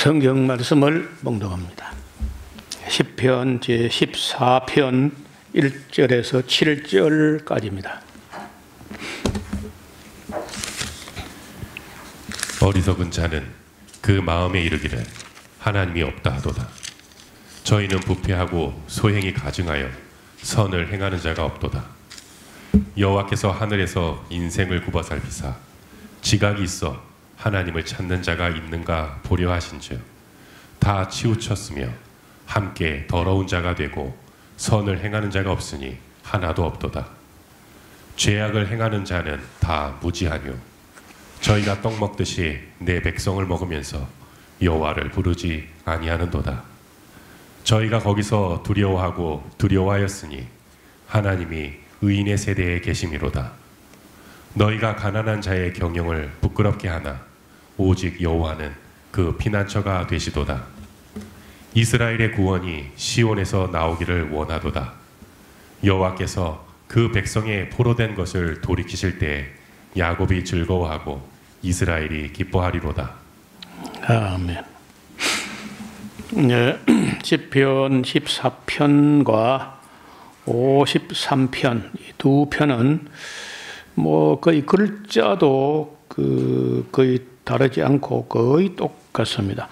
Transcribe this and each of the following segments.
성경 말씀을 봉독합니다. 시편 제14편 1절에서 7절까지입니다. 어리석은 자는 그 마음에 이르기를 하나님이 없다 하도다. 저희는 부패하고 소행이 가증하여 선을 행하는 자가 없도다. 여호와께서 하늘에서 인생을 굽어 살피사 지각이 있어 하나님을 찾는 자가 있는가 보려 하신즉 다 치우쳤으며 함께 더러운 자가 되고 선을 행하는 자가 없으니 하나도 없도다. 죄악을 행하는 자는 다 무지하뇨. 저희가 떡 먹듯이 내 백성을 먹으면서 여호와를 부르지 아니하는도다. 저희가 거기서 두려워하고 두려워하였으니 하나님이 의인의 세대에 계심이로다. 너희가 가난한 자의 경영을 부끄럽게 하나 오직 여호와는 그 피난처가 되시도다. 이스라엘의 구원이 시온에서 나오기를 원하도다. 여호와께서 그 백성의 포로된 것을 돌이키실 때 야곱이 즐거워하고 이스라엘이 기뻐하리로다. 아멘. 네, 시편 14편과 53편 이 두 편은 거의 글자도 거의 다르지 않고 거의 똑같습니다.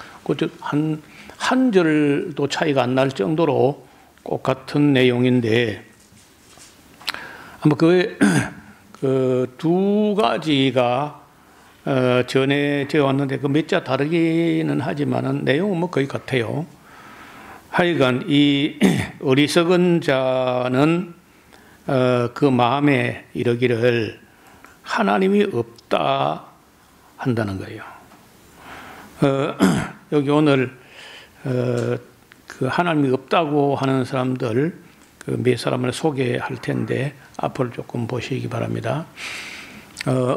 한 절도 차이가 안 날 정도로 똑같은 내용인데 아마 그 두 가지가 전에 제가 왔는데 그 몇 자 다르기는 하지만은 내용은 거의 같아요. 하여간 이 어리석은 자는 그 마음에 이르기를 하나님이 없다 한다는 거예요. 여기 오늘 그 하나님이 없다고 하는 사람들 몇 사람을 소개할 텐데 앞을 조금 보시기 바랍니다.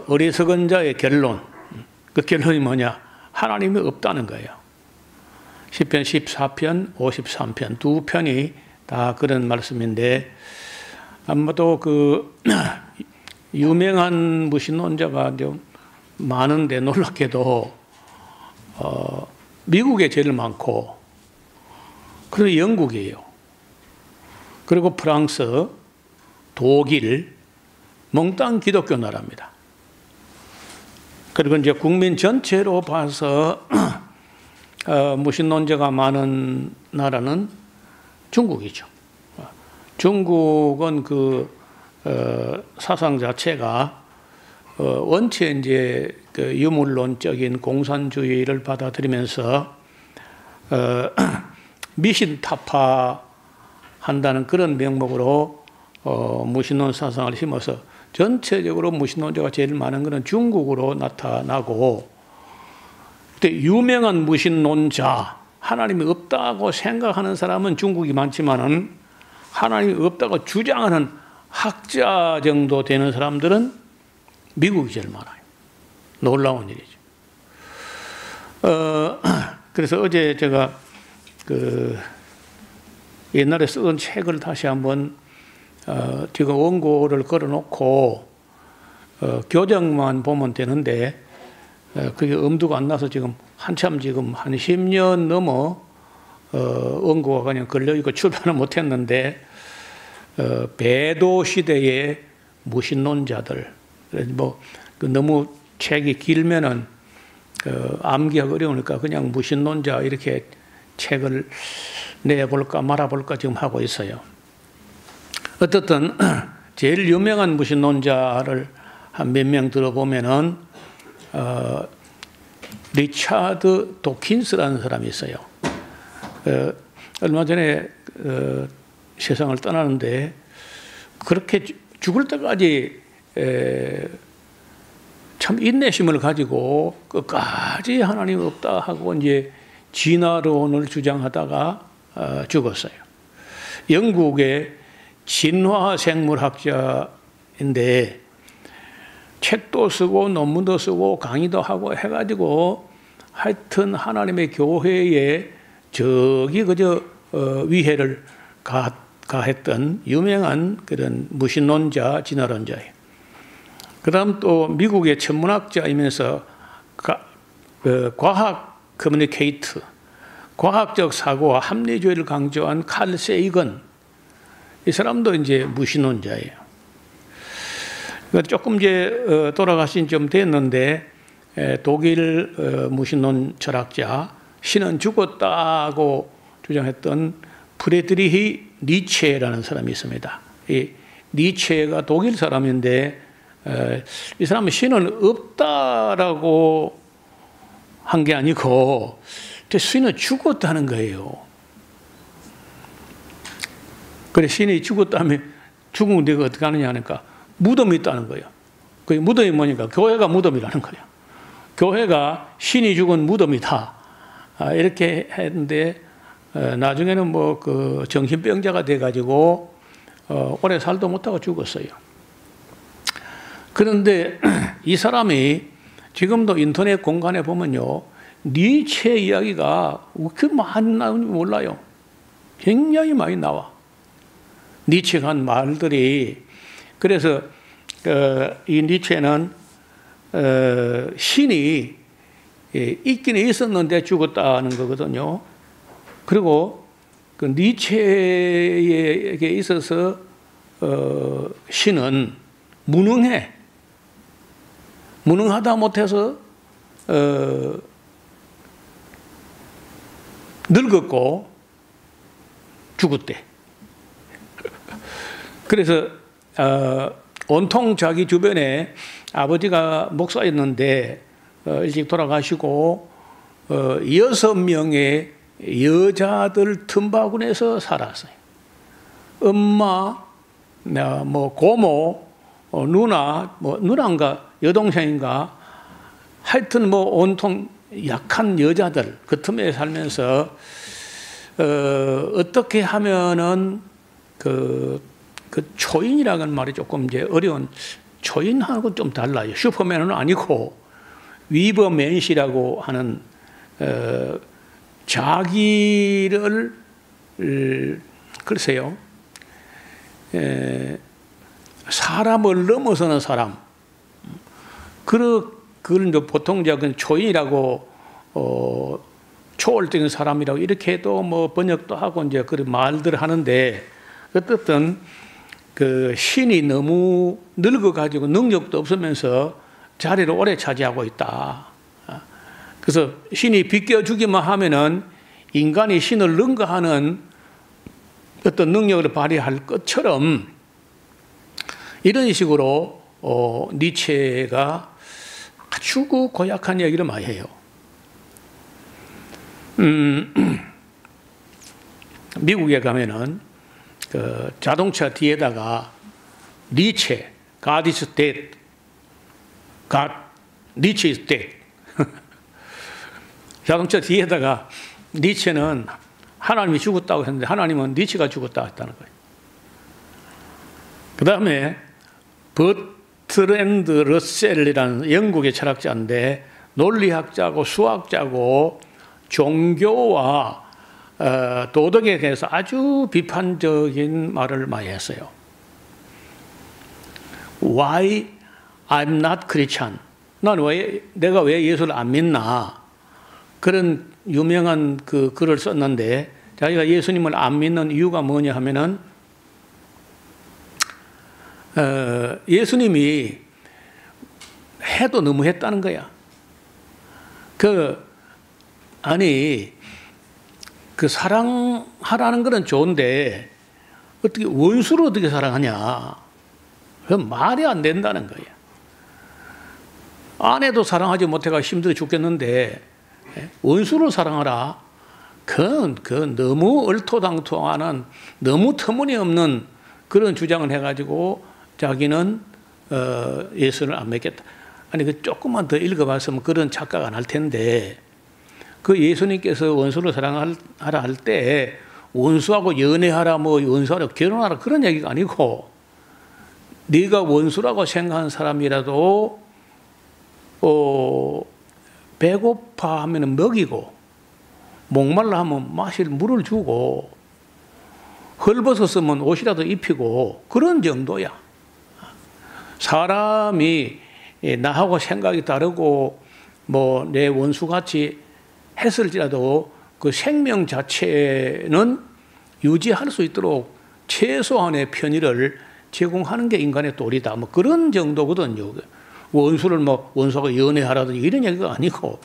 어리석은 자의 결론, 그 결론이 뭐냐? 하나님이 없다는 거예요. 시편 14편, 53편 두 편이 다 그런 말씀인데 아마도 유명한 무신론자가 좀 많은데 놀랍게도 미국에 제일 많고 그리고 영국이에요. 그리고 프랑스, 독일, 몽땅 기독교 나라입니다. 그리고 이제 국민 전체로 봐서 무신론자가 많은 나라는 중국이죠. 중국은 사상 자체가 원체 이제 유물론적인 공산주의를 받아들이면서 미신 타파한다는 그런 명목으로 무신론 사상을 심어서 전체적으로 무신론자가 제일 많은 것은 중국으로 나타나고 그때 유명한 무신론자 하나님이 없다고 생각하는 사람은 중국이 많지만은 하나님이 없다고 주장하는 학자 정도 되는 사람들은 미국이 제일 많아요. 놀라운 일이죠. 그래서 어제 제가 옛날에 쓰던 책을 다시 한번 지금 원고를 걸어놓고 교정만 보면 되는데 그게 엄두가 안 나서 지금 한참 지금 한 10년 넘어 원고가 그냥 걸려있고 출판을 못했는데 배도 시대의 무신론자들 너무 책이 길면은 암기하기 어려우니까 그냥 무신론자 이렇게 책을 내볼까 말아볼까 지금 하고 있어요. 어떻든 제일 유명한 무신론자를 한 몇 명 들어보면은 리차드 도킨스라는 사람이 있어요. 얼마 전에 세상을 떠나는데 그렇게 죽을 때까지 참 인내심을 가지고 끝까지 하나님 없다 하고 이제 진화론을 주장하다가 죽었어요. 영국의 진화생물학자인데 책도 쓰고 논문도 쓰고 강의도 하고 해가지고 하여튼 하나님의 교회에 위해를 가했던 유명한 그런 무신론자, 진화론자예요. 그 다음 또 미국의 천문학자이면서 과학 커뮤니케이터, 과학적 사고와 합리주의를 강조한 칼 세이건, 이 사람도 이제 무신론자예요. 조금 이제 돌아가신 좀 됐는데 독일 무신론 철학자, 신은 죽었다고 주장했던 프레드리히 니체라는 사람이 있습니다. 이 니체가 독일 사람인데 이 사람은 신은 없다라고 한 게 아니고 신은 죽었다는 거예요. 그래, 신이 죽었다면 죽은 데가 어떻게 하느냐 하니까 무덤이 있다는 거예요. 그 무덤이 뭐니까 교회가 무덤이라는 거예요. 교회가 신이 죽은 무덤이다. 이렇게 했는데 나중에는 뭐 그 정신병자가 돼가지고 오래 살도 못하고 죽었어요. 그런데 이 사람이 지금도 인터넷 공간에 보면요, 니체 이야기가 그렇게 많이 나오는지 몰라요. 굉장히 많이 나와. 니체가 한 말들이. 그래서 이 니체는 신이 있기는 있었는데 죽었다는 거거든요. 그리고 그 니체에게 있어서 신은 무능해. 무능하다 못해서 늙었고 죽었대. 그래서 온통 자기 주변에 아버지가 목사였는데 일찍 돌아가시고 6명의 여자들 틈바구니에서 살았어요. 엄마, 뭐 고모, 누나, 뭐 누나인가 여동생인가, 하여튼 뭐 온통 약한 여자들 그 틈에 살면서 어떻게 하면은 그 초인이라는 말이 조금 이제 어려운, 초인하고 좀 달라요. 슈퍼맨은 아니고 위버맨시라고 하는 자기를 글쎄요, 사람을 넘어서는 사람, 그걸 보통 작은 초인이라고 초월적인 사람이라고 이렇게도 뭐 번역도 하고 이제 그런 말들 하는데, 어떻든 그 신이 너무 늙어가지고 능력도 없으면서 자리를 오래 차지하고 있다. 그래서 신이 비껴주기만 하면은 인간이 신을 능가하는 어떤 능력을 발휘할 것처럼 이런 식으로 니체가 아주 고약한 얘기를 많이 해요. 미국에 가면은 그 자동차 뒤에다가 니체, God is dead, God, 니체 is dead. 자동차 뒤에다가 니체는 하나님이 죽었다고 했는데 하나님은 니체가 죽었다고 했다는 거예요. 그 다음에 버트랜드 러셀이라는 영국의 철학자인데 논리학자고 수학자고 종교와 도덕에 대해서 아주 비판적인 말을 많이 했어요. Why I'm not Christian? 내가 왜 예수를 안 믿나? 그런 유명한 그 글을 썼는데, 자기가 예수님을 안 믿는 이유가 뭐냐 하면은 예수님이 해도 너무 했다는 거야. 그 사랑하라는 거는 좋은데 어떻게 원수를 어떻게 사랑하냐? 그건 말이 안 된다는 거야. 아내도 사랑하지 못해가 힘들어 죽겠는데 원수를 사랑하라. 그건 너무 얼토당토하는, 너무 터무니없는 그런 주장을 해가지고 자기는 예수를 안 믿겠다. 아니, 그 조금만 더 읽어봤으면 그런 착각 안 할 텐데, 그 예수님께서 원수를 사랑하라 할 때 원수하고 연애하라, 뭐 원수하라 결혼하라 그런 얘기가 아니고, 네가 원수라고 생각하는 사람이라도 배고파 하면 먹이고, 목말라 하면 마실 물을 주고, 헐벗었으면 옷이라도 입히고, 그런 정도야. 사람이 나하고 생각이 다르고 뭐 내 원수같이 했을지라도 그 생명 자체는 유지할 수 있도록 최소한의 편의를 제공하는 게 인간의 도리다. 뭐 그런 정도거든요. 원수를 뭐 원수가 연애하라든지 이런 얘기가 아니고.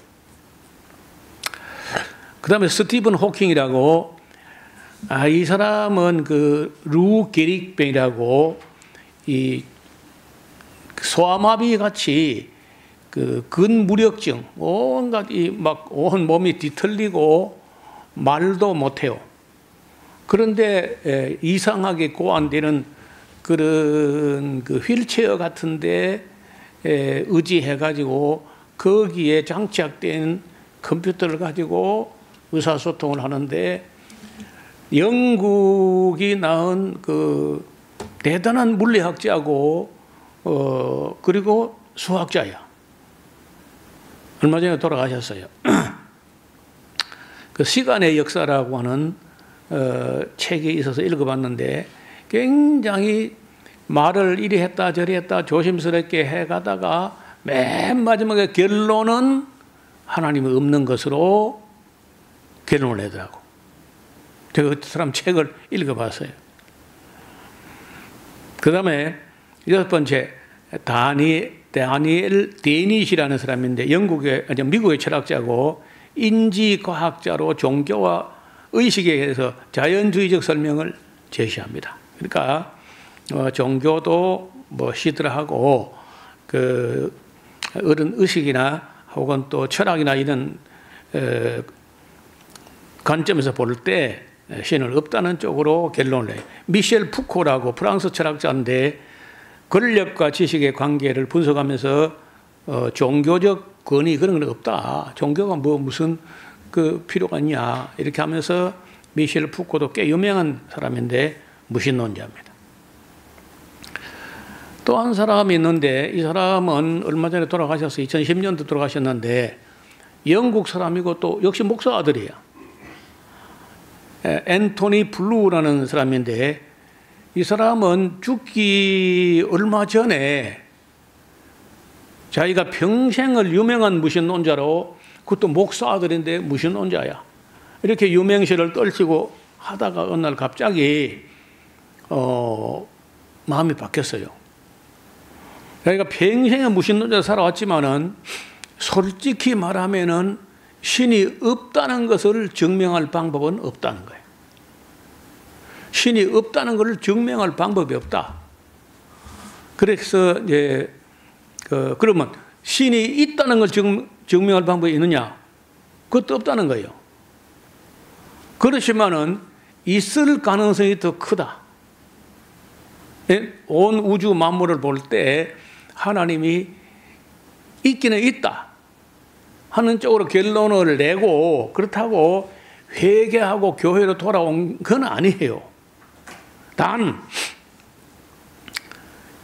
그 다음에 스티븐 호킹이라고, 이 사람은 그 루 게릭병이라고 이 소아마비 같이 그 근무력증, 온갖 막 온 몸이 뒤틀리고 말도 못해요. 그런데 이상하게 고안되는 그런 그 휠체어 같은데 의지해가지고 거기에 장착된 컴퓨터를 가지고 의사소통을 하는데 영국이 낳은 그 대단한 물리학자고 그리고 수학자야. 얼마 전에 돌아가셨어요. 그 시간의 역사라고 하는 책이 있어서 읽어봤는데 굉장히 말을 이리 했다 저리 했다 조심스럽게 해가다가 맨 마지막에 결론은 하나님이 없는 것으로 결론을 내더라고. 제가 그 사람 책을 읽어봤어요. 그 다음에 6번째 다니엘 데닛이라는 사람인데 미국의 철학자고 인지과학자로 종교와 의식에 대해서 자연주의적 설명을 제시합니다. 그러니까 종교도 뭐 시들하고 그 어른 의식이나 혹은 또 철학이나 이런 관점에서 볼 때 신은 없다는 쪽으로 결론을 내요. 미셸 푸코라고 프랑스 철학자인데 권력과 지식의 관계를 분석하면서 종교적 권위 그런 건 없다. 종교가 무슨 그 필요가 있냐 이렇게 하면서 미셸 푸코도 꽤 유명한 사람인데 무신론자입니다. 또 한 사람이 있는데 이 사람은 얼마 전에 돌아가셨어요. 2010년도 돌아가셨는데 영국 사람이고 또 역시 목사 아들이에요. 앤토니 블루라는 사람인데 이 사람은 죽기 얼마 전에 자기가 평생을 유명한 무신론자로 그것도 목사 아들인데 무신론자야. 이렇게 유명세를 떨치고 하다가 어느 날 갑자기 마음이 바뀌었어요. 자기가 평생에 무신론자로 살아왔지만은 솔직히 말하면은 신이 없다는 것을 증명할 방법은 없다는 거예요. 신이 없다는 것을 증명할 방법이 없다. 그래서 이제 그러면 신이 있다는 걸 증명할 방법이 있느냐? 그것도 없다는 거예요. 그렇지만은 있을 가능성이 더 크다. 온 우주 만물을 볼 때 하나님이 있기는 있다 하는 쪽으로 결론을 내고 그렇다고 회개하고 교회로 돌아온 건 아니에요. 단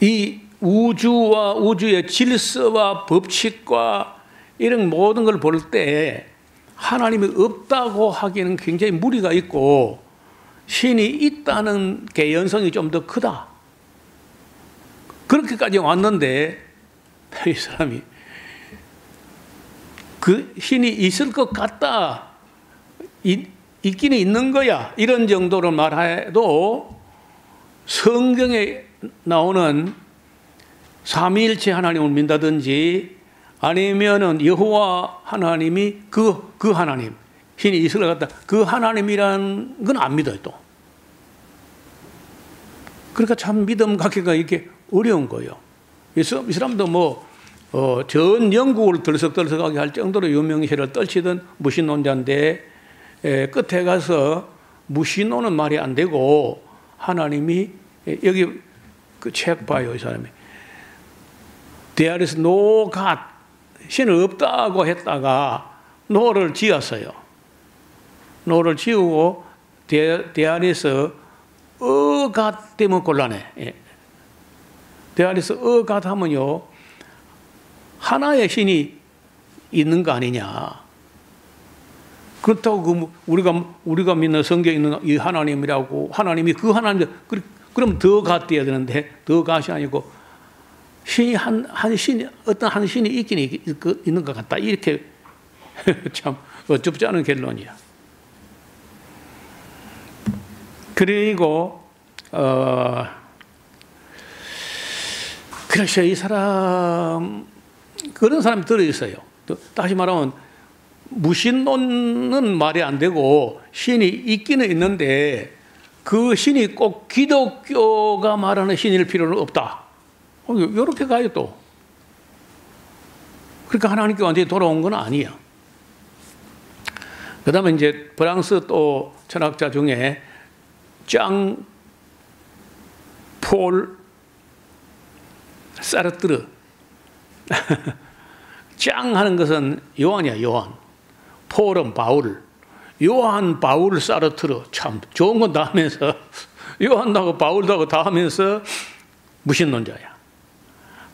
이 우주와 우주의 질서와 법칙과 이런 모든 걸 볼 때 하나님이 없다고 하기에는 굉장히 무리가 있고 신이 있다는 개연성이 좀 더 크다. 그렇게까지 왔는데 이 사람이 그 신이 있을 것 같다, 있기는 있는 거야 이런 정도로 말해도 성경에 나오는 삼위일체 하나님을 믿다든지 아니면은 여호와 하나님이 그 하나님 신이 있을 것 같다 그 하나님이라는 건 안 믿어요 또. 그러니까 참 믿음 갖기가 이렇게 어려운 거예요. 이 사람도 전 영국을 들썩들썩하게 할 정도로 유명세를 떨치던 무신론자인데 끝에 가서 무신론은 말이 안 되고 하나님이 여기 그 책 봐요 이 사람이. There is no God. 신은 없다고 했다가 노를 지었어요. 노를 지우고 there is a God 때문에 곤란해. there is a God 하면요 하나의 신이 있는 거 아니냐. 그렇다고 우리가 믿는 성경에 있는 이 하나님이라고 하나님이 그 하나님 그럼 더 갓돼야 되는데 더 갓이 아니고 신이 어떤 한 신이 있긴 있는 것 같다. 이렇게 참 어줍지 않은 결론이야. 그리고 그래서 이 사람 그런 사람이 들어있어요. 다시 말하면 무신론은 말이 안 되고 신이 있기는 있는데 그 신이 꼭 기독교가 말하는 신일 필요는 없다. 이렇게 가요 또. 그러니까 하나님께 완전히 돌아온 건 아니야. 그 다음에 이제 프랑스 또 철학자 중에 장 폴 사르트르 짱 하는 것은 요한이야, 요한. 폴은 바울. 요한 바울 사르트르 참 좋은 건 다 하면서 요한도 하고 바울도 하고 다 하면서 무신론자야.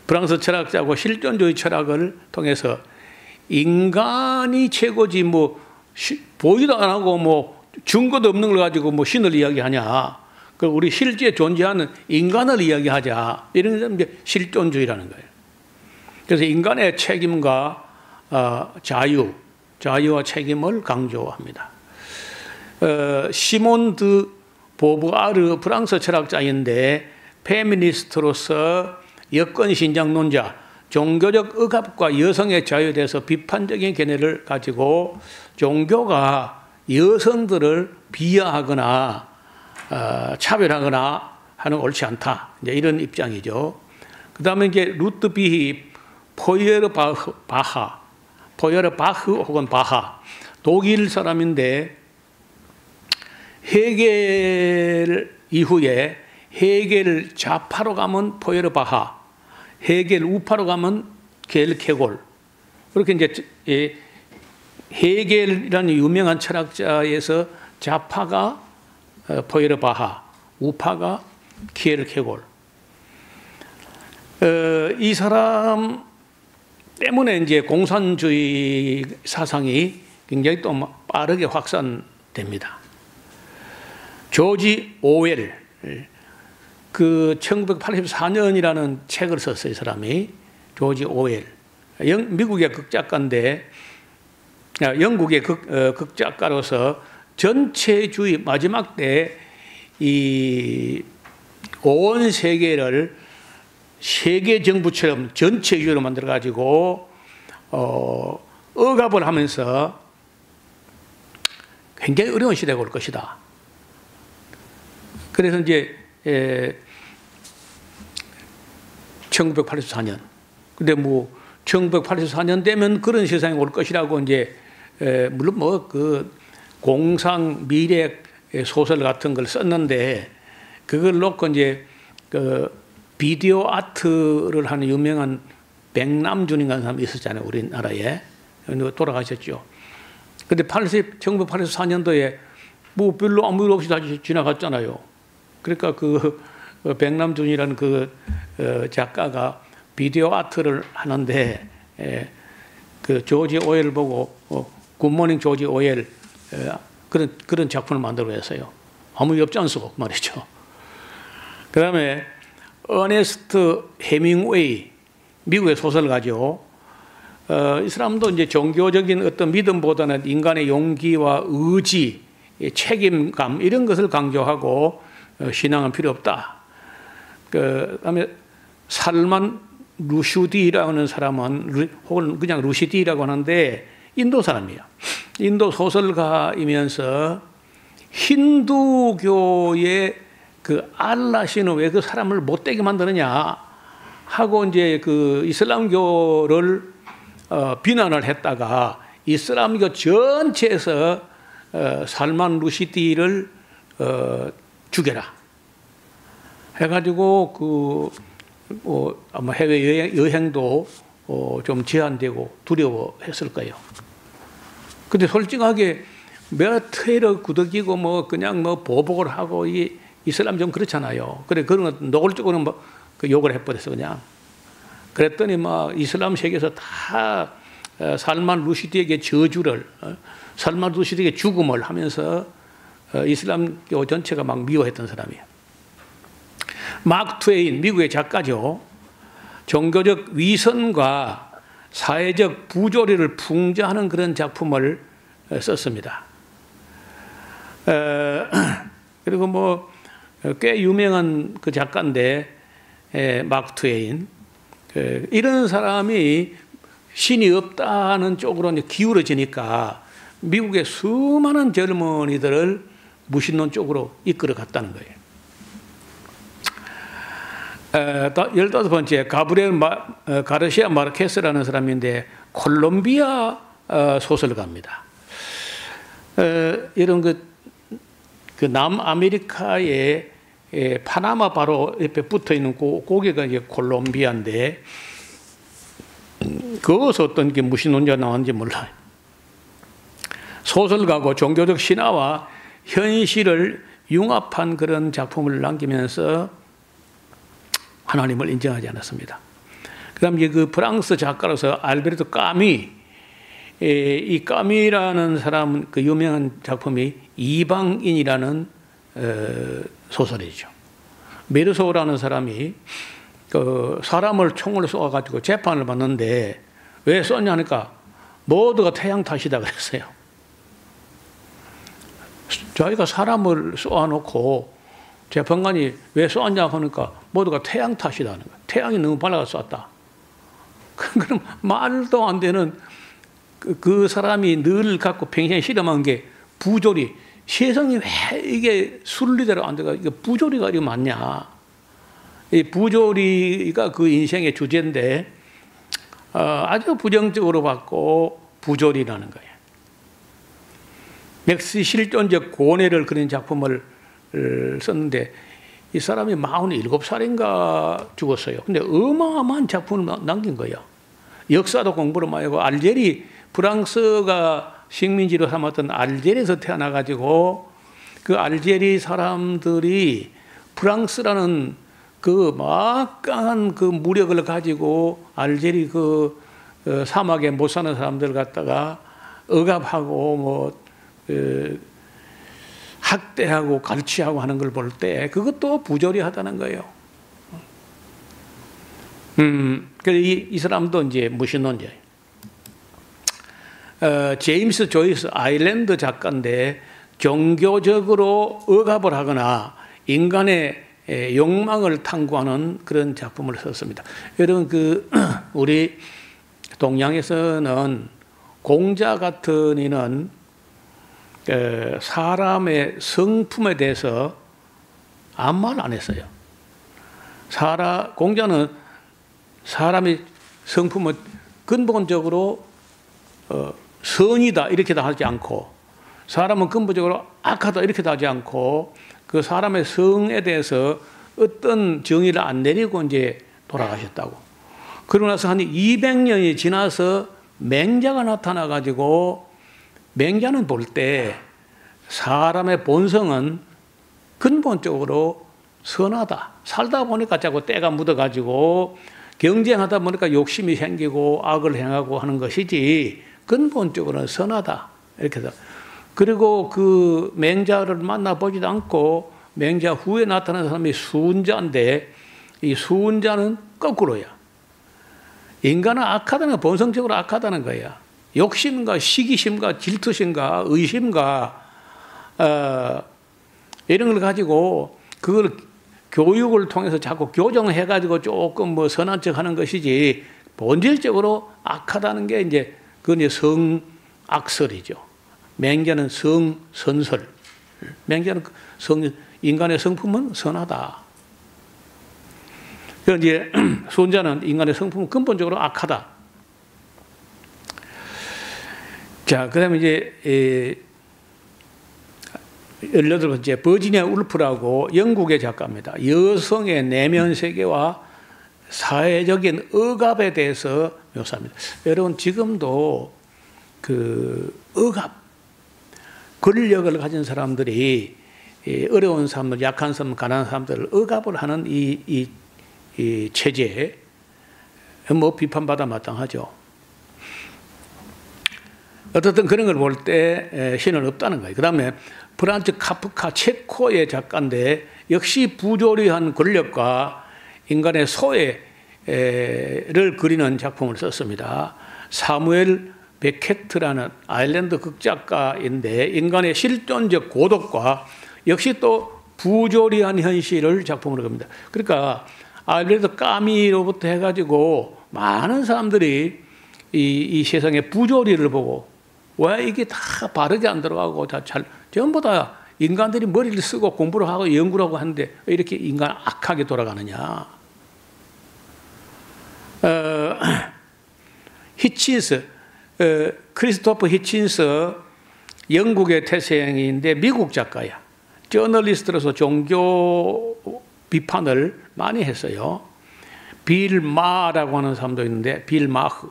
프랑스 철학자고 실존주의 철학을 통해서 인간이 최고지 뭐 보이도 안 하고 뭐 증거도 없는 걸 가지고 뭐 신을 이야기하냐. 그 우리 실제 존재하는 인간을 이야기하자. 이런 게 실존주의라는 거예요. 그래서 인간의 책임과 자유와 책임을 강조합니다. 시몬 드 보부아르 프랑스 철학자인데 페미니스트로서 여권 신장론자, 종교적 억압과 여성의 자유에 대해서 비판적인 견해를 가지고 종교가 여성들을 비하하거나 차별하거나 하는 옳지 않다. 이제 이런 입장이죠. 그 다음에 이제 루트 비히 포이에르바흐 혹은 바하, 독일 사람인데 헤겔 이후에 헤겔 좌파로 가면 포이에르바하, 헤겔 우파로 가면 겔케골. 그렇게 이제 헤겔이라는 유명한 철학자에서 좌파가 포이에르바하, 우파가 겔케골. 이 사람 때문에 이제 공산주의 사상이 굉장히 또 빠르게 확산됩니다. 조지 오웰, 그 1984년이라는 책을 썼어요, 이 사람이. 조지 오웰. 미국의 극작가인데, 영국의 극작가로서 전체주의 마지막 때 이 온 세계를 세계 정부처럼 전체주의로 만들어 가지고 억압을 하면서 굉장히 어려운 시대가 올 것이다. 그래서 이제 1984년. 근데 뭐 1984년 되면 그런 세상이 올 것이라고 이제 물론 뭐 그 공상 미래 소설 같은 걸 썼는데 그걸 놓고 이제 그 비디오 아트를 하는 유명한 백남준이라는 사람이 있었잖아요, 우리나라에. 돌아가셨죠. 근데 1984년도에 뭐 별로 아무 일 없이 다 지나갔잖아요. 그러니까 그 백남준이라는 그 작가가 비디오 아트를 하는데 그 조지 오웰 보고 굿모닝 조지 오웰 그런 작품을 만들어 했어요. 아무 일 없지 않소 말이죠. 그 다음에 어네스트 해밍웨이, 미국의 소설가죠. 이 사람도 이제 종교적인 어떤 믿음보다는 인간의 용기와 의지, 책임감 이런 것을 강조하고 신앙은 필요 없다. 그다음에 살만 루슈디라는 사람은 혹은 그냥 루시디라고 하는데 인도 사람이에요. 인도 소설가이면서 힌두교의 그 알라 신은 왜 그 사람을 못되게 만드느냐 하고 이제 그 이슬람교를 비난을 했다가 이슬람교 전체에서 살만 루시디를 죽여라 해가지고 아마 해외 여행도 좀 제한되고 두려워했을 거예요. 근데 솔직하게 몇 회를 구덕이고 뭐 그냥 뭐 보복을 하고 이 이슬람 좀 그렇잖아요. 그래 그런 거 노골적으로 뭐 그 욕을 해버렸어 그냥. 그랬더니 막 이슬람 세계에서 다 살만 루시디에게 저주를, 살만 루시디에게 죽음을 하면서 이슬람교 전체가 막 미워했던 사람이에요. 마크 트웨인, 미국의 작가죠. 종교적 위선과 사회적 부조리를 풍자하는 그런 작품을 썼습니다. 그리고 뭐 꽤 유명한 그 작가인데 마크 트웨인, 이런 사람이 신이 없다는 쪽으로 이제 기울어지니까 미국의 수많은 젊은이들을 무신론 쪽으로 이끌어 갔다는 거예요. 15번째, 가브리엘 가르시아 마르케스라는 사람인데 콜롬비아 소설가입니다. 이런 그 남아메리카의 파나마 바로 옆에 붙어 있는 고개가 이제 콜롬비아인데, 거기서 어떤 게 무신론자 나왔는지 몰라요. 소설가고 종교적 신화와 현실을 융합한 그런 작품을 남기면서 하나님을 인정하지 않았습니다. 그 다음에 그 프랑스 작가로서 알베르토 까미, 이 까미라는 사람은 그 유명한 작품이 이방인이라는 소설이죠. 메르소라는 사람이 그 사람을 총을 쏘아가지고 재판을 받는데 왜 쏘냐 하니까 모두가 태양 탓이다 그랬어요. 자기가 사람을 쏘아놓고 재판관이 왜 쏘았냐 하니까 모두가 태양 탓이다 하는 거예요. 태양이 너무 밝아서 쐈다. 그럼 말도 안 되는 그 사람이 늘 갖고 평생 실험한 게 부조리. 세상이 왜 이게 순리대로 안 돼가, 이게 부조리가 이게 맞냐. 이 부조리가 그 인생의 주제인데, 아주 부정적으로 받고 부조리라는 거예요. 맥스 실존적 고뇌를 그린 작품을 썼는데, 이 사람이 47살인가 죽었어요. 근데 어마어마한 작품을 남긴 거예요. 역사도 공부를 많이 하고, 프랑스가 식민지로 삼았던 알제리에서 태어나가지고 그 알제리 사람들이 프랑스라는 그 막강한 그 무력을 가지고 알제리 그 사막에 못 사는 사람들 갖다가 억압하고 뭐 학대하고 갈취하고 하는 걸 볼 때 그것도 부조리하다는 거예요. 그래서 이 사람도 이제 무신론자예요. 제임스 조이스 아일랜드 작가인데 종교적으로 억압을 하거나 인간의 욕망을 탐구하는 그런 작품을 썼습니다. 여러분 우리 동양에서는 공자 같은 이는 사람의 성품에 대해서 아무 말 안 했어요. 공자는 사람의 성품은 근본적으로 선이다 이렇게도 하지 않고, 사람은 근본적으로 악하다 이렇게도 하지 않고, 그 사람의 성에 대해서 어떤 정의를 안 내리고 이제 돌아가셨다고. 그러고 나서 한 200년이 지나서 맹자가 나타나 가지고, 맹자는 볼 때 사람의 본성은 근본적으로 선하다. 살다 보니까 자꾸 때가 묻어 가지고 경쟁하다 보니까 욕심이 생기고 악을 행하고 하는 것이지 근본적으로는 선하다. 이렇게 해서. 그리고 그 맹자를 만나보지도 않고 맹자 후에 나타난 사람이 수은자인데, 이 수은자는 거꾸로야. 인간은 악하다는 건 본성적으로 악하다는 거야. 욕심과 시기심과 질투심과 의심과 이런 걸 가지고 그걸 교육을 통해서 자꾸 교정해가지고 조금 뭐 선한 척 하는 것이지, 본질적으로 악하다는 게 이제 그건 이제 성악설이죠. 맹자는 성선설. 맹자는 인간의 성품은 선하다. 그래서 이제 수은자는 인간의 성품은 근본적으로 악하다. 자, 그 다음에 이제 18번째, 버지니아 울프라고 영국의 작가입니다. 여성의 내면 세계와 사회적인 억압에 대해서 묘사합니다. 여러분, 지금도 그 억압, 권력을 가진 사람들이 어려운 사람들, 약한 사람, 가난한 사람들을 억압을 하는 이 체제, 뭐 비판받아 마땅하죠. 어떻든 그런 걸 볼 때 신은 없다는 거예요. 그 다음에 프란츠 카프카, 체코의 작가인데 역시 부조리한 권력과 인간의 소외를 그리는 작품을 썼습니다. 사무엘 베케트라는 아일랜드 극작가인데 인간의 실존적 고독과 역시 또 부조리한 현실을 작품으로 겁니다. 그러니까 아일랜드 까미로부터 해가지고 많은 사람들이 이 세상의 부조리를 보고 왜 이게 다 바르게 안 들어가고 전부 다 인간들이 머리를 쓰고 공부를 하고 연구를 하고 하는데 왜 이렇게 인간 악하게 돌아가느냐. 히친스, 크리스토퍼 히친스, 영국의 태생인데 미국 작가야. 저널리스트로서 종교 비판을 많이 했어요. 빌 마라고 하는 사람도 있는데 빌 마흐.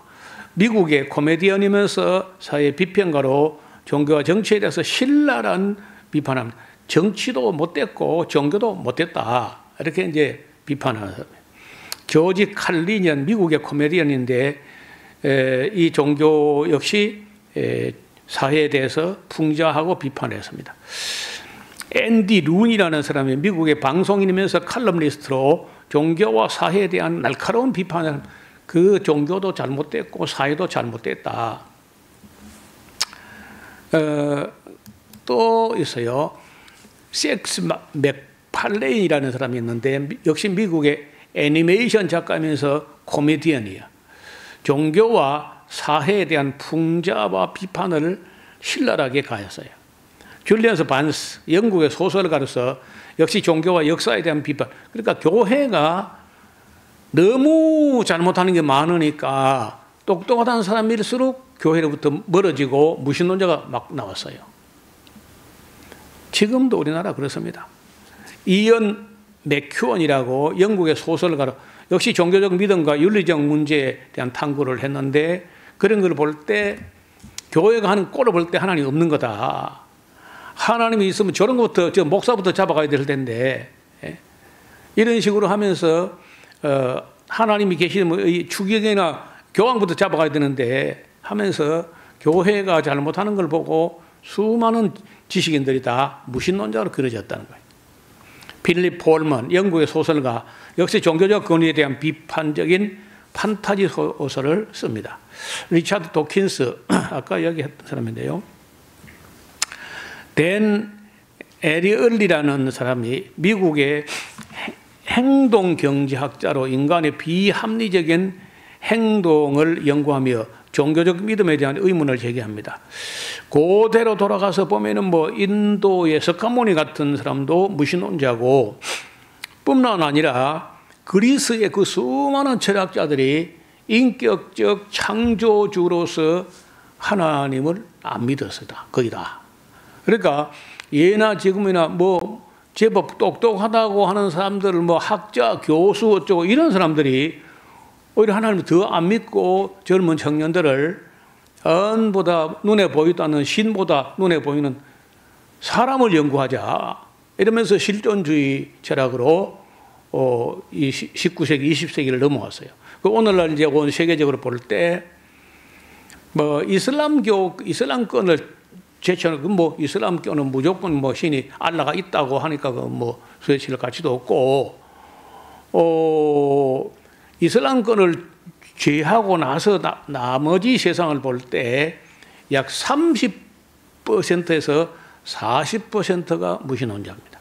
미국의 코미디언이면서 사회 비평가로 종교와 정치에 대해서 신랄한 비판합니다. 정치도 못됐고 종교도 못됐다. 이렇게 이제 비판하는 사람이에요. 조지 칼리년 미국의 코미디언인데 이 종교 역시 사회에 대해서 풍자하고 비판했습니다. 앤디 룬이라는 사람이 미국의 방송인이면서 칼럼니스트로 종교와 사회에 대한 날카로운 비판을 그 종교도 잘못됐고 사회도 잘못됐다. 또 있어요. 섹스 맥팔레인이라는 사람이 있는데 역시 미국의 애니메이션 작가면서 코미디언이에요. 종교와 사회에 대한 풍자와 비판을 신랄하게 가했어요. 줄리언스 반스, 영국의 소설가로서 역시 종교와 역사에 대한 비판. 그러니까 교회가 너무 잘못하는 게 많으니까 똑똑한 사람일수록 교회로부터 멀어지고 무신론자가 막 나왔어요. 지금도 우리나라 그렇습니다. 이언 맥큐언이라고 영국의 소설가로 역시 종교적 믿음과 윤리적 문제에 대한 탐구를 했는데 그런 걸 볼 때 교회가 하는 꼴을 볼 때 하나님이 없는 거다. 하나님이 있으면 저런 것부터 저 목사부터 잡아가야 될 텐데 이런 식으로 하면서 하나님이 계시는 추기경이나 교황부터 잡아가야 되는데 하면서 교회가 잘못하는 걸 보고 수많은 지식인들이 다 무신론자로 그려졌다는 거예요. 필립 폴먼 영국의 소설가 역시 종교적 권위에 대한 비판적인 판타지 소설을 씁니다. 리차드 도킨스 아까 얘기했던 사람인데요. 댄 에리얼리라는 사람이 미국의 행동경제학자로 인간의 비합리적인 행동을 연구하며 종교적 믿음에 대한 의문을 제기합니다. 그대로 돌아가서 보면은 뭐 인도의 석가모니 같은 사람도 무신론자고 뿐만 아니라 그리스의 그 수많은 철학자들이 인격적 창조주로서 하나님을 안 믿었다. 거기다. 그러니까 예나 지금이나 뭐 제법 똑똑하다고 하는 사람들을 뭐 학자, 교수 어쩌고 이런 사람들이 오히려 하나님을 더 안 믿고 젊은 청년들을 은보다 눈에 보이지 않는 신보다 눈에 보이는 사람을 연구하자 이러면서 실존주의 철학으로 이 19세기, 20세기를 넘어왔어요. 오늘날 이제 온 세계적으로 볼 때 뭐 이슬람권을 제쳐놓고 뭐 이슬람교는 무조건 뭐 신이 알라가 있다고 하니까 그 뭐 수혜칠 가치도 없고 이슬람권을 제하고 나서 나머지 세상을 볼 때 약 30%에서 40%가 무신론자입니다.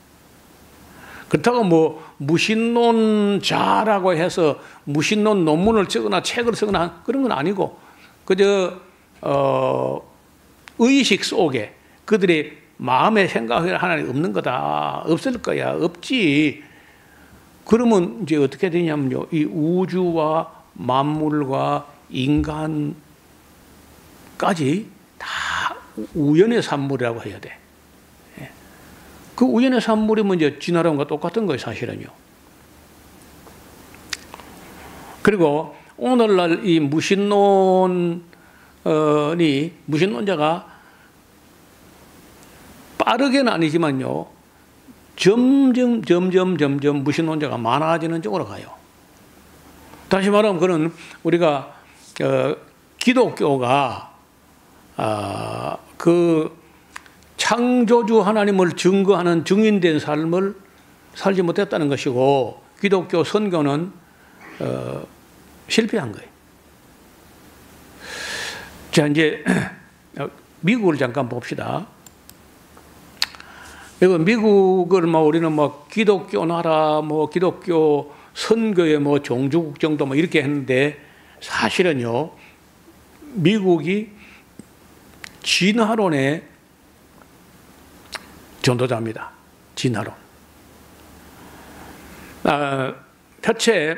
그렇다고 뭐 무신론자라고 해서 무신론 논문을 쓰거나 책을 쓰거나 그런 건 아니고 그저 의식 속에 그들의 마음의 생각이 하나님 없는 거다. 없을 거야. 없지. 그러면 이제 어떻게 되냐면요. 이 우주와 만물과 인간까지 다 우연의 산물이라고 해야 돼. 그 우연의 산물이면 이제 진화론과 똑같은 거예요, 사실은요. 그리고 오늘날 이 무신론자가 빠르게는 아니지만요, 점점 무신론자가 많아지는 쪽으로 가요. 다시 말하면 그는 우리가 기독교가 그 창조주 하나님을 증거하는 증인된 삶을 살지 못했다는 것이고 기독교 선교는 실패한 거예요. 자, 이제 미국을 잠깐 봅시다. 이거 미국을 뭐 우리는 뭐 기독교 나라, 뭐 기독교 선교의 뭐 종주국 정도 뭐 이렇게 했는데, 사실은요 미국이 진화론의 전도자입니다. 진화론. 첫째,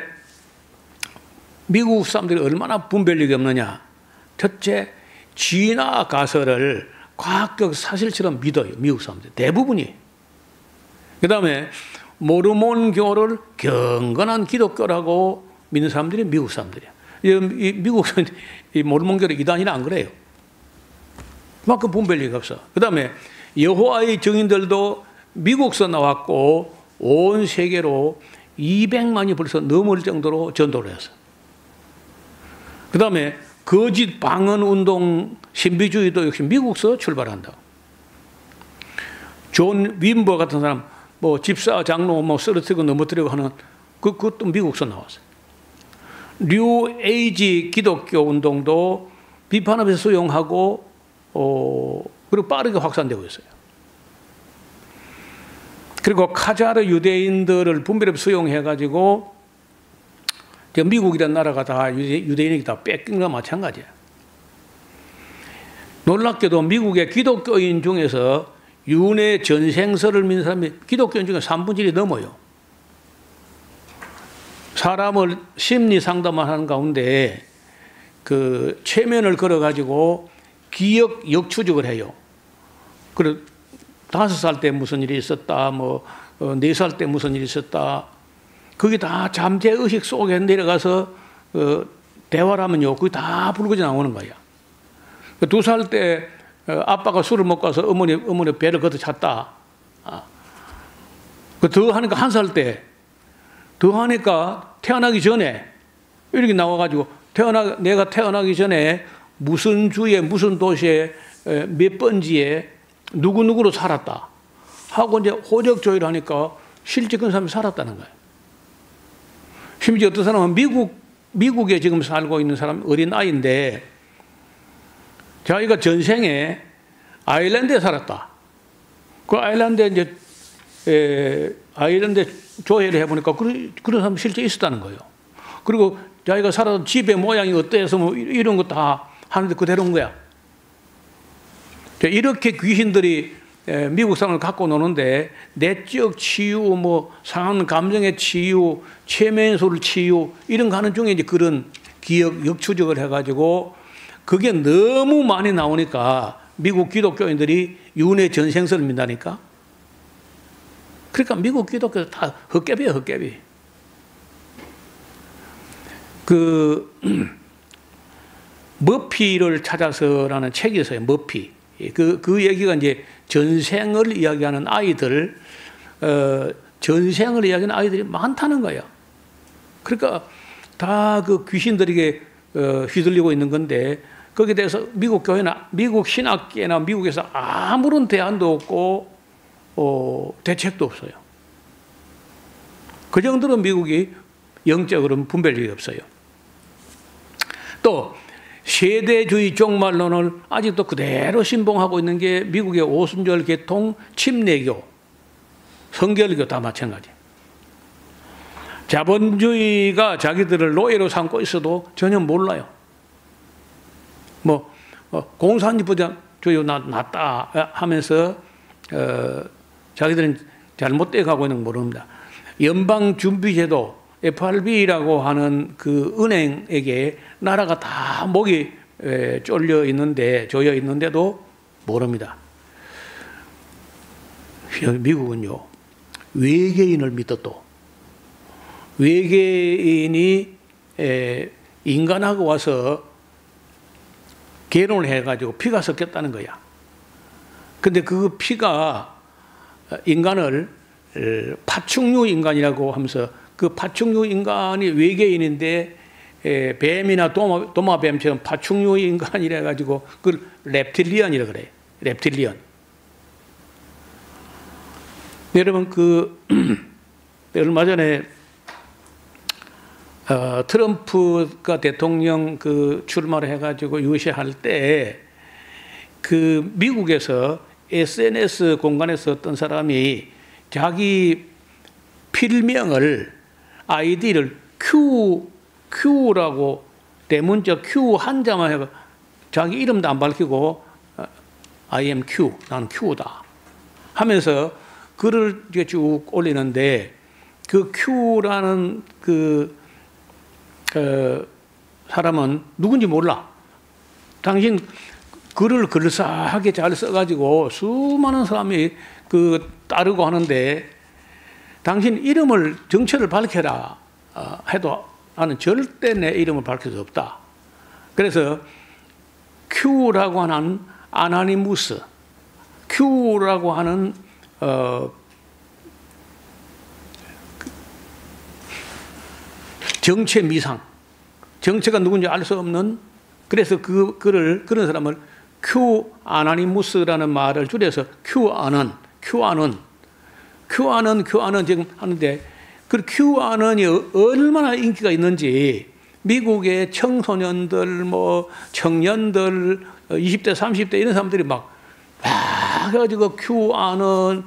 미국 사람들이 얼마나 분별력이 없느냐. 첫째, 진화 가설을 과학적 사실처럼 믿어요. 미국 사람들 대부분이. 그 다음에 모르몬교를 경건한 기독교라고 믿는 사람들이 미국 사람들이야. 이 미국 이 모르몬교를 이단이라 안 그래요. 그만큼 분별력이 없어. 그 다음에 여호와의 증인들도 미국서 나왔고 온 세계로 200만이 벌써 넘을 정도로 전도를 했어. 그 다음에 거짓 방언 운동, 신비주의도 역시 미국서 출발한다. 존 윈버 같은 사람, 뭐 집사, 장로, 뭐 쓰러뜨리고 넘어뜨리고 하는 그것도 미국서 나왔어요. 뉴 에이지 기독교 운동도 비판하면서 수용하고, 그리고 빠르게 확산되고 있어요. 그리고 카자르 유대인들을 분별해 수용해가지고 미국이라는 나라가 다 유대인에게 다 뺏긴 거와 마찬가지야. 놀랍게도 미국의 기독교인 중에서 윤회 전생설을 믿는 사람이 기독교인 중에 3분의 1이 넘어요. 사람을 심리 상담을 하는 가운데 그 최면을 걸어가지고 기억 역추적을 해요. 그래 5살 때 무슨 일이 있었다, 뭐 4살 때 무슨 일이 있었다. 그게 다 잠재의식 속에 내려가서 대화를 하면요, 그게 다 불거져 나오는 거야. 2살 때 아빠가 술을 먹고 와서 어머니 배를 걷어 찼다. 더 하니까 1살 때, 더 하니까 태어나기 전에 이렇게 나와가지고 내가 태어나기 전에 무슨 주에 무슨 도시에 몇 번지에 누구누구로 살았다 하고 이제 호적 조회를 하니까 실제 그 사람이 살았다는 거예요. 심지어 어떤 사람은 미국에 지금 살고 있는 사람 어린 아이인데 자기가 전생에 아일랜드에 살았다. 그 아일랜드에 이제 아일랜드 조회를 해보니까 그런 사람이 실제 있었다는 거예요. 그리고 자기가 살았던 집의 모양이 어때서 뭐 이런 거 다 하는데 그대로인 거야. 이렇게 귀신들이 미국 사람을 갖고 노는데 내적 치유, 뭐 상한 감정의 치유, 최면소를 치유 이런 거 하는 중에 이제 그런 기억 역추적을 해가지고 그게 너무 많이 나오니까 미국 기독교인들이 윤회 전생설을 믿다니까. 그러니까 미국 기독교 다 헛개비야, 헛개비. 머피를 찾아서라는 책이 있어요. 머피. 그 얘기가 이제 전생을 이야기하는 아이들, 전생을 이야기하는 아이들이 많다는 거예요. 그러니까 다 그 귀신들에게 휘둘리고 있는 건데 거기에 대해서 미국 교회나 미국 신학계나 미국에서 아무런 대안도 없고 대책도 없어요. 그 정도로 미국이 영적으로는 분별력이 없어요. 또 세대주의 종말론을 아직도 그대로 신봉하고 있는 게 미국의 오순절 계통 침례교, 성결교 다 마찬가지. 자본주의가 자기들을 노예로 삼고 있어도 전혀 몰라요. 공산주의 낫다 하면서 자기들은 잘못되어 가고 있는 거 모릅니다. 연방준비제도 FRB라고 하는 그 은행에게 나라가 다 목이 조여 있는데도 모릅니다. 미국은요, 외계인을 믿어도 외계인이 인간하고 와서 결혼을 해가지고 피가 섞였다는 거야. 근데 그 피가 인간을 파충류 인간이라고 하면서 그 파충류 인간이 외계인인데 뱀이나 도마뱀처럼 파충류 인간이라 가지고 그걸 랩틸리언이라 그래. 랩틸리언. 여러분 얼마 전에 트럼프가 대통령 그 출마를 해가지고 유시할 때 그 미국에서 SNS 공간에서 어떤 사람이 자기 필명을 아이디를 Q라고 대문자 Q 한자만 해가 자기 이름도 안 밝히고 I am Q, 나는 Q다 하면서 글을 쭉 올리는데 그 Q라는 그 사람은 누군지 몰라. 당신 글을 그럴싸하게 잘 써가지고 수많은 사람이 그 따르고 하는데 당신 이름을 정체를 밝혀라 해도 나는 절대 내 이름을 밝힐 수 없다. 그래서 Q라고 하는 아나니무스, Q라고 하는 정체 미상, 정체가 누군지 알 수 없는, 그래서 그런 사람을 Q 아나니무스라는 말을 줄여서 QAnon 지금 하는데, 그 QAnon이 얼마나 인기가 있는지 미국의 청소년들, 뭐 청년들, 20대, 30대 이런 사람들이 막 해가지고 QAnon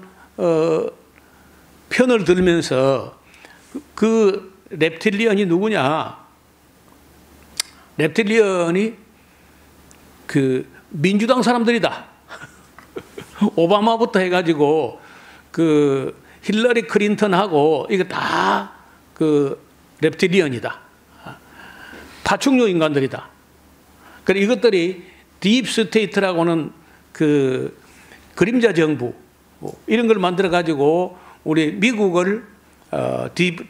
편을 들면서 그 reptilian이 누구냐? reptilian이 그 민주당 사람들이다. 오바마부터 해가지고 그 힐러리 클린턴하고 이거 다 그 reptilian이다. 파충류 인간들이다. 그래 이것들이 딥 스테이트라고는 그 그림자 정부 뭐 이런 걸 만들어 가지고 우리 미국을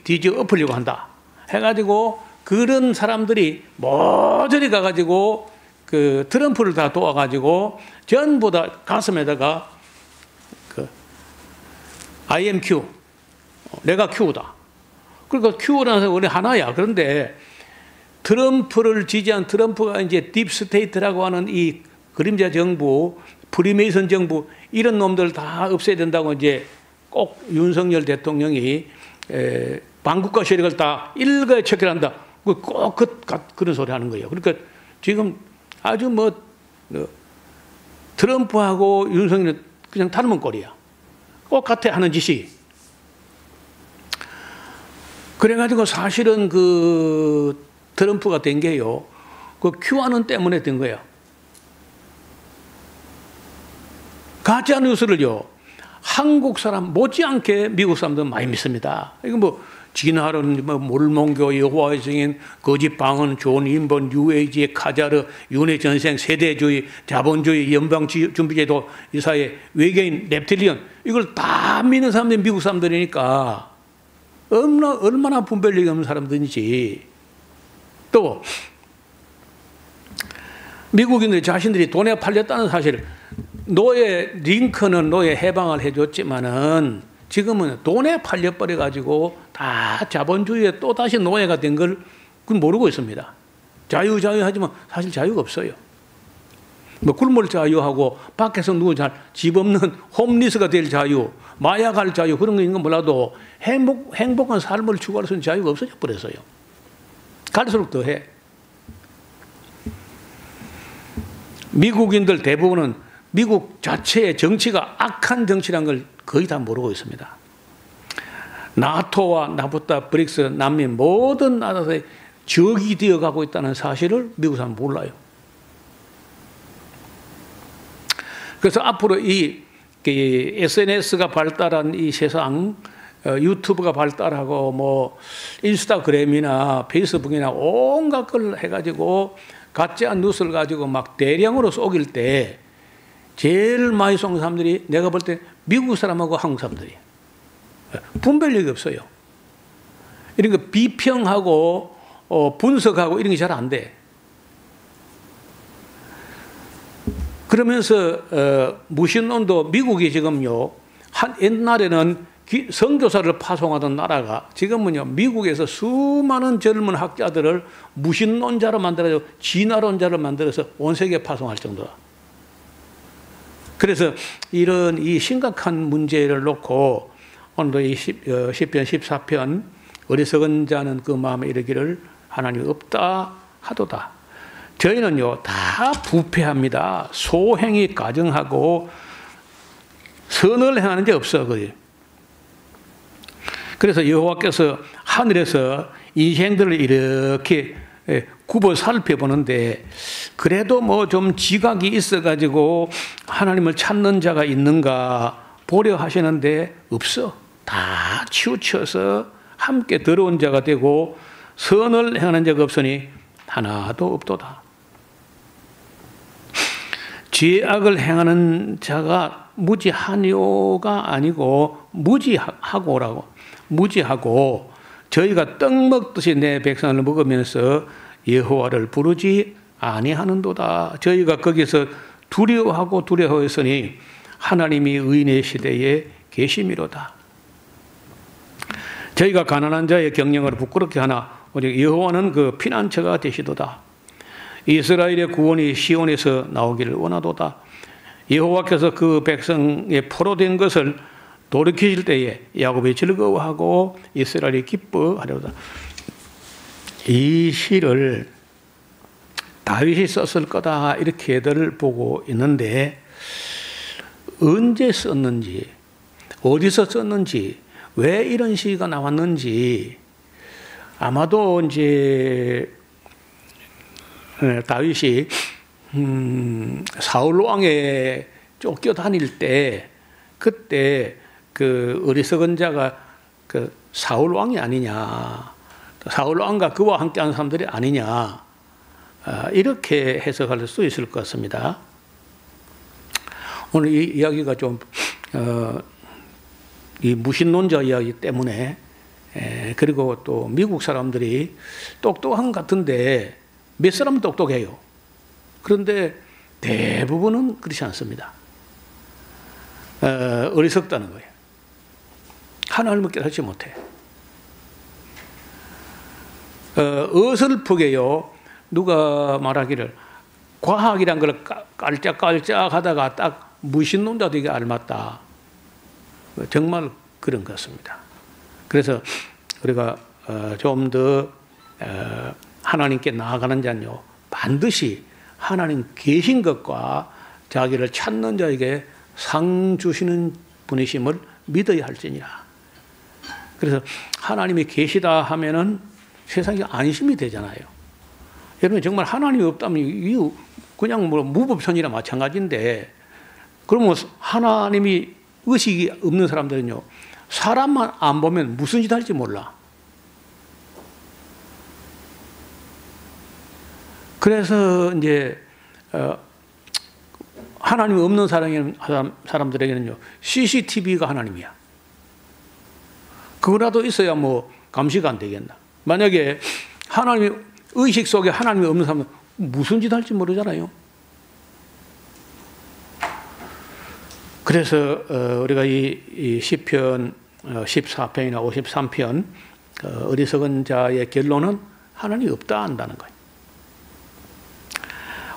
뒤져 엎으려고 한다 해가지고 그런 사람들이 모조리 가가지고 그 트럼프를 다 도와가지고 전부 다 가슴에다가 그 I am Q, 내가 Q다. 그러니까 Q라는 사람이 원래 하나야. 그런데 트럼프를 지지한 트럼프가 이제 딥스테이트라고 하는 이 그림자 정부, 프리메이슨 정부 이런 놈들 다 없애야 된다고 이제 꼭 윤석열 대통령이 반국가 세력을 다 일가에 척결한다. 꼭 그런 소리 하는 거예요. 그러니까 지금 아주 뭐 트럼프하고 윤석열은 그냥 닮은 꼴이야. 똑같아 하는 짓이. 그래가지고 사실은 그 트럼프가 된 게요. 그 QAnon 때문에 된 거예요. 가짜 뉴스를요. 한국 사람 못지않게 미국 사람들은 많이 믿습니다. 이거 뭐 진화론, 뭐 몰몬교, 여호와의 증인, 거짓 방언, 좋은 인본, UAG, 카자르, 윤회 전생, 세대주의, 자본주의, 연방준비제도, 이 사이에 외계인, reptilian 이걸 다 믿는 사람들이 미국 사람들이니까 얼마나 분별력이 없는 사람들인지. 또 미국인들이 자신들이 돈에 팔렸다는 사실, 링컨은 노예 해방을 해줬지만은 지금은 돈에 팔려버려 가지고 다 자본주의에 또 다시 노예가 된 걸 모르고 있습니다. 자유 하지만 사실 자유가 없어요. 뭐 굶을 자유하고 밖에서 누구 잘 집 없는 홈리스가 될 자유, 마약할 자유 그런 거 있는 건 몰라도 행복한 삶을 추구할 수 있는 자유가 없어져 버렸어요. 갈수록 더해. 미국인들 대부분은 미국 자체의 정치가 악한 정치라는 걸 거의 다 모르고 있습니다. 나토와 나부타, 브릭스, 남미 모든 나라의 적이 되어가고 있다는 사실을 미국 사람은 몰라요. 그래서 앞으로 이 SNS가 발달한 이 세상, 유튜브가 발달하고 뭐 인스타그램이나 페이스북이나 온갖 걸 해가지고 가짜 뉴스를 가지고 막 대량으로 쏘길 때 제일 많이 쏘는 사람들이 내가 볼 때 미국 사람하고 한국 사람들이에요. 분별력이 없어요. 이런 거 비평하고 분석하고 이런 게 잘 안 돼. 그러면서 무신론도 미국이 지금요, 옛날에는 선교사를 파송하던 나라가 지금은요, 미국에서 수많은 젊은 학자들을 무신론자로 만들어서 진화론자를 만들어서 온 세계에 파송할 정도다. 그래서 이런 이 심각한 문제를 놓고 오늘도 이 시편 14편 어리석은 자는 그 마음에 이르기를 하나님이 없다 하도다. 저희는요 다 부패합니다. 소행이 가증하고 선을 행하는 데 없어. 그래서 여호와께서 하늘에서 인생들을 이렇게 굽어 살펴보는데 그래도 뭐 좀 지각이 있어가지고 하나님을 찾는 자가 있는가 보려 하시는데 없어. 다 치우쳐서 함께 더러운 자가 되고 선을 행하는 자가 없으니 하나도 없도다. 죄악을 행하는 자가 무지하뇨가 아니고 무지하고 저희가 떡 먹듯이 내 백성을 먹으면서 여호와를 부르지 아니하는도다. 저희가 거기서 두려워했으니 하나님이 의인의 시대에 계심이로다. 저희가 가난한 자의 경영을 부끄럽게 하나 오직 여호와는 그 피난처가 되시도다. 이스라엘의 구원이 시온에서 나오기를 원하도다. 여호와께서 그 백성의 포로된 것을 돌이키실 때에 야곱이 즐거워하고 이스라엘이 기뻐하려다. 이 시를 다윗이 썼을 거다 이렇게들 보고 있는데 언제 썼는지, 어디서 썼는지, 왜 이런 시가 나왔는지 아마도 이제 다윗이 사울 왕에 쫓겨 다닐 때 그때 그 어리석은 자가 그 사울 왕이 아니냐, 사울 왕과 그와 함께하는 사람들이 아니냐, 이렇게 해석할 수 있을 것 같습니다. 오늘 이 이야기가 좀 이 무신론자 이야기 때문에 그리고 또 미국 사람들이 똑똑한 것 같은데 몇 사람은 똑똑해요. 그런데 대부분은 그렇지 않습니다. 어리석다는 거예요. 하나님을 깨닫지 못해. 어설프게요. 누가 말하기를 과학이란 걸 깔짝깔짝 하다가 딱 무신론자 되게 알맞다. 정말 그런 것 같습니다. 그래서 우리가 좀 더 하나님께 나아가는 자는요 반드시 하나님 계신 것과 자기를 찾는 자에게 상 주시는 분이심을 믿어야 할지니라. 그래서 하나님이 계시다 하면은 세상이 안심이 되잖아요. 여러분 정말 하나님이 없다면 그냥 뭐 무법천이나 마찬가지인데, 그러면 하나님이 의식이 없는 사람들은요 사람만 안 보면 무슨 짓 할지 몰라. 그래서 이제 하나님이 없는 사람들에게는요 CCTV가 하나님이야. 그거라도 있어야 뭐 감시가 안 되겠나. 만약에 하나님의 의식 속에 하나님이 없는 사람은 무슨 짓 할지 모르잖아요. 그래서 우리가 이 시편 14편이나 53편 어리석은 자의 결론은 하나님이 없다 한다는 거예요.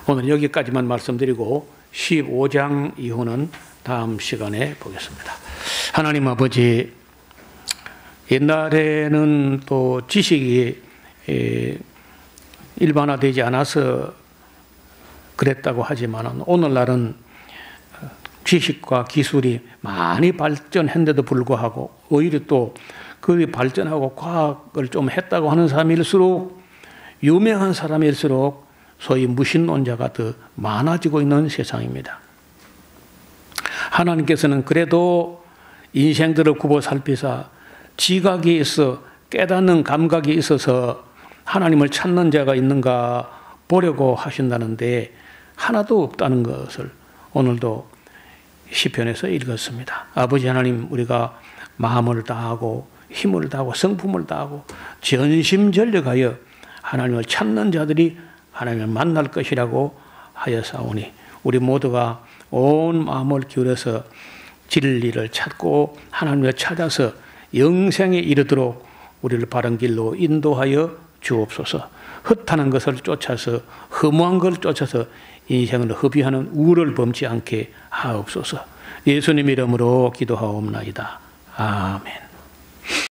오늘 여기까지만 말씀드리고 15장 이후는 다음 시간에 보겠습니다. 하나님 아버지, 옛날에는 또 지식이 일반화되지 않아서 그랬다고 하지만 오늘날은 지식과 기술이 많이 발전했는데도 불구하고 오히려 또 그 발전하고 과학을 좀 했다고 하는 사람일수록, 유명한 사람일수록 소위 무신론자가 더 많아지고 있는 세상입니다. 하나님께서는 그래도 인생들을 굽어 살피사 지각이 있어 깨닫는 감각이 있어서 하나님을 찾는 자가 있는가 보려고 하신다는데 하나도 없다는 것을 오늘도 시편에서 읽었습니다. 아버지 하나님, 우리가 마음을 다하고 힘을 다하고 성품을 다하고 전심전력하여 하나님을 찾는 자들이 하나님을 만날 것이라고 하여사오니 우리 모두가 온 마음을 기울여서 진리를 찾고 하나님을 찾아서 영생에 이르도록 우리를 바른 길로 인도하여 주옵소서. 헛하는 것을 쫓아서 허무한 것을 쫓아서 인생을 허비하는 우를 범치 않게 하옵소서. 예수님 이름으로 기도하옵나이다. 아멘.